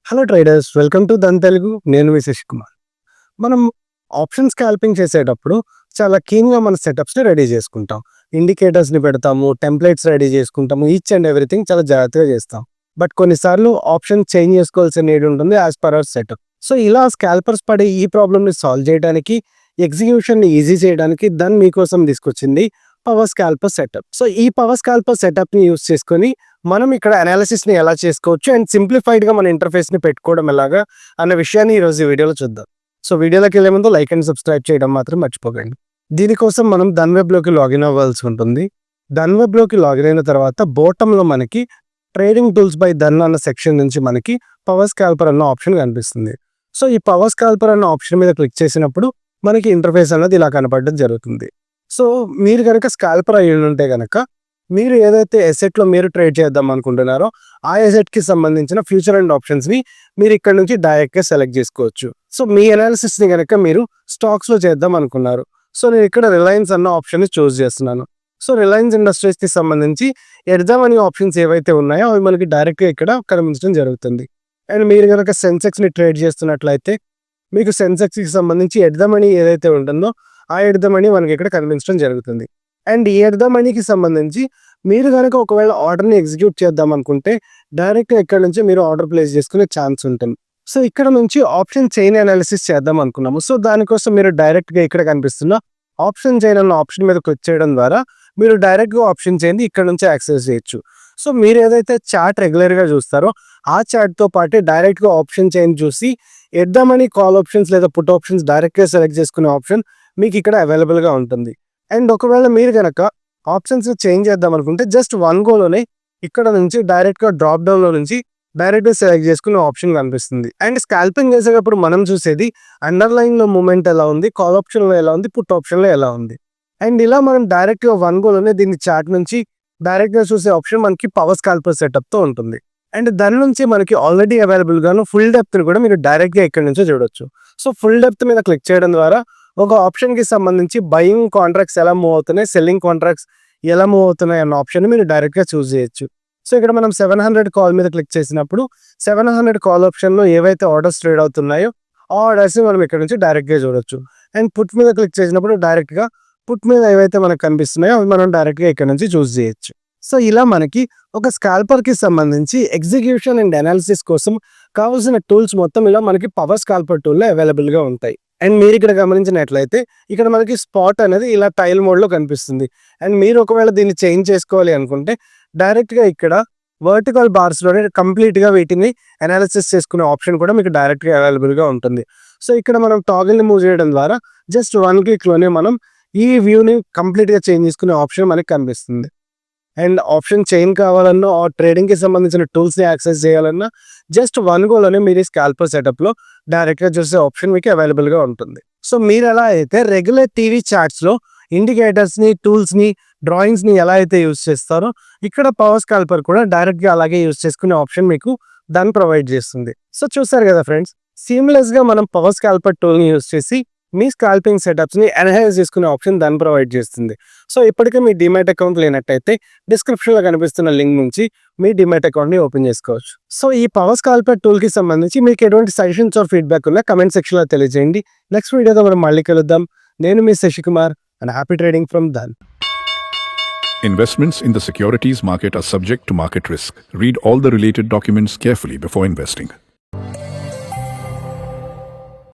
Hello traders, welcome to Dhan Telugu. నేను మీ శశి కుమార్. మనం option scalping చేసేటప్పుడు చాలా కీన్గా మన సెటప్స్ని రెడీ చేసుకుంటాం. ఇండికేటర్స్ని పెడతాము, టెంప్లెట్స్ రెడీ చేసుకుంటాము, ఈచ్ అండ్ ఎవ్రీథింగ్ చాలా జాగ్రత్తగా చేస్తాం. బట్ కొన్నిసార్లు ఆప్షన్ చేంజ్ చేసుకోవాల్సిన నీడ్ ఉంటుంది as per our setup. So ఇలా స్కాల్పర్స్ పడే ఈ ప్రాబ్లమ్ని సాల్వ్ చేయడానికి, ఎగ్జిక్యూషన్ని ఈజీ చేయడానికి ధన్ మీకోసం తీసుకొచ్చింది పవర్ స్కాల్పర్ సెటప్. సో ఈ పవర్ స్కాల్పర్ సెటప్ని యూస్ చేసుకొని మనం ఇక్కడ అనాలిసిస్ని ఎలా చేసుకోవచ్చు అండ్ సింప్లిఫైడ్గా మన ఇంటర్ఫేస్ని పెట్టుకోవడం ఎలాగా అన్న విషయాన్ని ఈరోజు ఈ వీడియోలో చూద్దాం. సో వీడియోలోకి వెళ్ళే ముందు లైక్ అండ్ సబ్స్క్రైబ్ చేయడం మాత్రం మర్చిపోకండి. దీనికోసం మనం ధన్ వెబ్లోకి లాగిన్ అవ్వాల్సి ఉంటుంది. ధన్ వెబ్లోకి లాగిన్ అయిన తర్వాత బాటంలో మనకి ట్రేడింగ్ టూల్స్ బై ధన్ అన్న సెక్షన్ నుంచి మనకి పవర్ స్కాల్పర్ అన్న ఆప్షన్ కనిపిస్తుంది. సో ఈ పవర్ స్కాల్పర్ అన్న ఆప్షన్ మీద క్లిక్ చేసినప్పుడు మనకి ఇంటర్ఫేస్ అన్నది ఇలా కనపడడం జరుగుతుంది. సో మీరు కనుక స్కాల్పర్ అయ్యి ఉంటే కనుక మీరు ఏదైతే ఎసెట్లో మీరు ట్రేడ్ చేద్దాం అనుకుంటున్నారో ఆ ఎసెట్కి సంబంధించిన ఫ్యూచర్ అండ్ ఆప్షన్స్ని మీరు ఇక్కడ నుంచి డైరెక్ట్గా సెలెక్ట్ చేసుకోవచ్చు. సో మీ అనాలిసిస్ని కనుక మీరు స్టాక్స్లో చేద్దాం అనుకున్నారు. సో నేను ఇక్కడ రిలయన్స్ అన్న ఆప్షన్ని చూస్ చేస్తున్నాను. సో రిలయన్స్ ఇండస్ట్రీస్కి సంబంధించి ఎడ్దామని ఆప్షన్స్ ఏవైతే ఉన్నాయో అవి మనకి డైరెక్ట్గా ఇక్కడ కనిపించడం జరుగుతుంది. అండ్ మీరు కనుక సెన్సెక్స్ని ట్రేడ్ చేస్తున్నట్లయితే మీకు సెన్సెక్స్కి సంబంధించి ఎడ్దామని ఏదైతే ఉంటుందో ఆ ఎడ్దామని మనకి ఇక్కడ కనిపించడం జరుగుతుంది. అండ్ ఈ ఎడ్దామనీకి సంబంధించి మీరు కనుక ఒకవేళ ఆర్డర్ని ఎగ్జిక్యూట్ చేద్దాం అనుకుంటే డైరెక్ట్గా ఇక్కడ నుంచి మీరు ఆర్డర్ ప్లేస్ చేసుకునే ఛాన్స్ ఉంటుంది. సో ఇక్కడ నుంచి ఆప్షన్ చైన్ అనాలిసిస్ చేద్దాం అనుకున్నాము. సో దానికోసం మీరు డైరెక్ట్గా ఇక్కడ కనిపిస్తున్న ఆప్షన్ చైన్ అన్న ఆప్షన్ మీద క్లిక్ చేయడం ద్వారా మీరు డైరెక్ట్గా ఆప్షన్ చైన్ ఇక్కడ నుంచి యాక్సెస్ చేయొచ్చు. సో మీరు ఏదైతే చార్ట్ రెగ్యులర్గా చూస్తారో ఆ చార్ట్తో పాటు డైరెక్ట్గా ఆప్షన్ చైన్ చూసి ఎడ్దామని కాల్ ఆప్షన్స్ లేదా పుట్ ఆప్షన్స్ డైరెక్ట్గా సెలెక్ట్ చేసుకునే ఆప్షన్ మీకు ఇక్కడ అవైలబుల్గా ఉంటుంది. అండ్ ఒకవేళ మీరు కనుక ఆప్షన్స్ చేంజ్ చేద్దాం అనుకుంటే జస్ట్ వన్ గోలోనే ఇక్కడ నుంచి డైరెక్ట్గా డ్రాప్ డౌన్లో నుంచి డైరెక్ట్గా సెలెక్ట్ చేసుకునే ఆప్షన్ కనిపిస్తుంది. అండ్ స్కాల్పింగ్ చేసేటప్పుడు మనం చూసేది అండర్లైన్లో మూమెంట్ ఎలా ఉంది, కాల్ ఆప్షన్లో ఎలా ఉంది, పుట్ ఆప్షన్లో ఎలా ఉంది. అండ్ ఇలా మనం డైరెక్ట్గా వన్ గోలోనే దీన్ని చార్ట్ నుంచి డైరెక్ట్గా చూసే ఆప్షన్ మనకి పవర్ స్కాల్పర్ సెటప్తో ఉంటుంది. అండ్ దాని నుంచి మనకి ఆల్రెడీ అవైలబుల్గాను ఫుల్ డెప్త్ని కూడా మీరు డైరెక్ట్గా ఇక్కడ నుంచో చూడొచ్చు. సో ఫుల్ డెప్త్ మీద క్లిక్ చేయడం ద్వారా ఒక ఆప్షన్కి సంబంధించి బయింగ్ కాంట్రాక్ట్స్ ఎలా మూవ్ అవుతున్నాయి, సెల్లింగ్ కాంట్రాక్ట్స్ ఎలా మూవ్ అవుతున్నాయి అన్న ఆప్షన్ మీరు డైరెక్ట్గా చూస్ చేయొచ్చు. సో ఇక్కడ మనం 700 కాల్ మీద క్లిక్ చేసినప్పుడు 700 కాల్ ఆప్షన్లో ఏవైతే ఆర్డర్స్ ట్రేడ్ అవుతున్నాయో ఆ ఆర్డర్స్ని మనం ఇక్కడ నుంచి డైరెక్ట్గా చూడొచ్చు. అండ్ పుట్ మీద క్లిక్ చేసినప్పుడు డైరెక్ట్గా పుట్ మీద ఏవైతే మనకు కనిపిస్తున్నాయో అవి మనం డైరెక్ట్గా ఇక్కడ నుంచి చూస్ చేయొచ్చు. సో ఇలా మనకి ఒక స్కాల్పర్కి సంబంధించి ఎగ్జిక్యూషన్ అండ్ అనాలిసిస్ కోసం కావాల్సిన టూల్స్ మొత్తం ఇలా మనకి పవర్ స్కాల్పర్ టూల్లో అవైలబుల్గా ఉంటాయి. అండ్ మీరు ఇక్కడ గమనించినట్లయితే ఇక్కడ మనకి స్పాట్ అనేది ఇలా టైల్ మోడ్లో కనిపిస్తుంది. అండ్ మీరు ఒకవేళ దీన్ని చేంజ్ చేసుకోవాలి అనుకుంటే డైరెక్ట్గా ఇక్కడ వర్టికల్ బార్స్లోనే కంప్లీట్గా వీటిని అనాలిసిస్ చేసుకునే ఆప్షన్ కూడా మీకు డైరెక్ట్గా అవైలబుల్గా ఉంటుంది. సో ఇక్కడ మనం టాగిల్ని మూవ్ చేయడం ద్వారా జస్ట్ వన్ క్లిక్లోనే మనం ఈ వ్యూని కంప్లీట్గా చేంజ్ చేసుకునే ఆప్షన్ మనకి కనిపిస్తుంది. అండ్ ఆప్షన్ చైన్ కావాలన్నా ఆ ట్రేడింగ్కి సంబంధించిన టూల్స్ని యాక్సెస్ చేయాలన్నా జస్ట్ వన్ గోలోనే మీరు ఈ స్కాల్పర్ సెటప్లో డైరెక్ట్గా చూసే ఆప్షన్ మీకు అవైలబుల్గా ఉంటుంది. సో మీరు ఎలా అయితే రెగ్యులర్ టీవీ చార్ట్స్లో ఇండికేటర్స్ని, టూల్స్ని, డ్రాయింగ్స్ని ఎలా అయితే యూస్ చేస్తారో ఇక్కడ పవర్ స్కాల్పర్ కూడా డైరెక్ట్గా అలాగే యూస్ చేసుకునే ఆప్షన్ మీకు దాన్ని ప్రొవైడ్ చేస్తుంది. సో చూసారు కదా ఫ్రెండ్స్, సీమ్లెస్గా మనం పవర్ స్కాల్పర్ టూల్ని యూస్ చేసి మీ స్కాల్పింగ్ సెటప్స్ని ఎన్హాన్స్ చేసుకునే ఆప్షన్ దాన్ని ప్రొవైడ్ చేస్తుంది. సో ఇప్పటికే మీ డిమాట్ అకౌంట్ లేనట్టయితే డిస్క్రిప్షన్లో కనిపిస్తున్న లింక్ నుంచి మీ డిమాట్ అకౌంట్ని ఓపెన్ చేసుకోవచ్చు. సో ఈ పవర్ స్కాల్పర్ టూల్కి సంబంధించి మీకు ఎటువంటి సజెషన్స్ ఆర్ ఫీడ్బ్యాక్ ఉన్నా కమెంట్ సెక్షన్లో తెలియజేయండి. నెక్స్ట్ వీడియోతో మనం మళ్ళీ కలుద్దాం. నేను మీ Shashi Kumar and happy trading from Dhan. Investments in the securities market are subject to market risk. Read all the related documents carefully before investing.